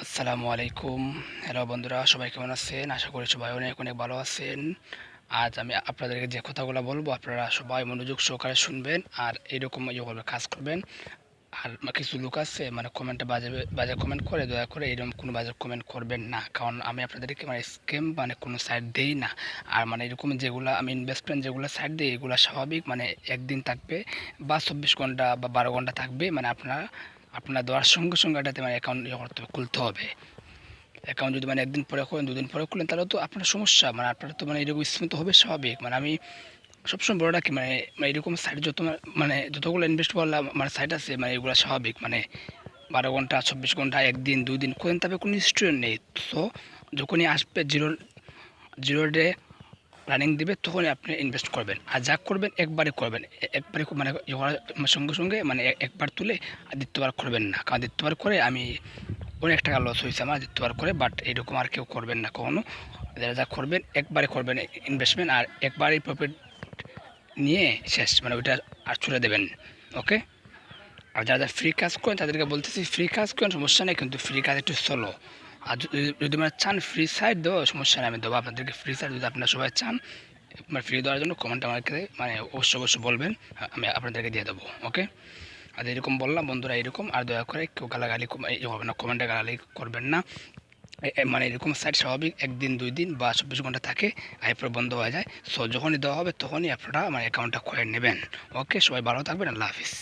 আসসালামু আলাইকুম। হ্যালো বন্ধুরা, সবাই কেমন আছেন? আশা করি সবাই অনেক অনেক ভালো আছেন। আজ আমি আপনাদেরকে যে কথাগুলো বলবো আপনারা সবাই মনোযোগ সহকারে শুনবেন আর এরকম ইয়ে কাজ করবেন। আর কিছু লোক আছে মানে কমেন্টে বাজে বাজে কমেন্ট করে, দয়া করে এরকম কোনো বাজে কমেন্ট করবেন না, কারণ আমি আপনাদেরকে মানে স্ক্যাম মানে কোনো সাইট দেই না। আর মানে এরকম যেগুলো আমি ইনভেস্টমেন্ট যেগুলো সাইট দিই এগুলো স্বাভাবিক, মানে একদিন থাকবে বা 24 ঘন্টা বা 12 ঘন্টা থাকবে। মানে আপনার দেওয়ার সঙ্গে সঙ্গে এটাতে মানে অ্যাকাউন্ট ইয়ে করতে হবে, খুলতে হবে। অ্যাকাউন্ট যদি মানে একদিন পরে করেন, দুদিন পরে খুলেন, তাহলে তো আপনার সমস্যা, মানে আপনার তো মানে এরকম স্কিম তো হবে স্বাভাবিক। মানে আমি সবসময় বড় রাখি মানে মানে এরকম সাইট মানে যতগুলো ইনভেস্ট করলাম মানে সাইট আছে, মানে এগুলো স্বাভাবিক। মানে 12 ঘন্টা 24 ঘন্টা একদিন দুই দিন করেন, তবে কোনো স্টুডেন্ট নেই। সো যখনই আসবে জিরো জিরো ডে রানিং দিবে তখনই আপনি ইনভেস্ট করবেন। আর যা করবেন একবারে করবেন, একবারে মানে ইয়ে করার সঙ্গে সঙ্গে মানে একবার তুলে আর দ্বিতীয়বার করবেন না, কারণ দ্বিতীয়বার করে আমি অনেক টাকা লস হয়েছে আমার দ্বিতীয়বার করে। বাট এরকম আর কেউ করবেন না কখনো। যারা যা করবেন একবারে করবেন ইনভেস্টমেন্ট, আর একবারই প্রফিট নিয়ে শেষ, মানে ওইটা আর ছুড়ে দেবেন। ওকে। আর যারা যারা ফ্রি কাজ করেন তাদেরকে বলতেছি, ফ্রি কাজ করেন সমস্যা নেই, কিন্তু ফ্রি কাজ একটু স্লো। আর যদি মানে চান ফ্রি সাইড দেবো, সমস্যা নেই, আমি দেবো আপনাদেরকে ফ্রি সাইড। যদি আপনারা সবাই চান মানে ফ্রি দেওয়ার জন্য কমেন্ট আমাকে মানে অবশ্যই অবশ্যই বলবেন, আমি আপনাদেরকে দিয়ে দেবো। ওকে। আর এরকম বললাম বন্ধুরা এরকম, আর দয়া করে কেউ গালাগালি হবে না, কমেন্টে গালাগালি করবেন না। মানে এরকম সাইট স্বাভাবিক একদিন দুই দিন বা 24 ঘন্টা থাকে, এরপর বন্ধ হয়ে যায়। সো যখনই দেওয়া হবে তখনই আপনারা মানে অ্যাকাউন্টটা করে নেবেন। ওকে, সবাই ভালো থাকবেন। আল্লাহ হাফিজ।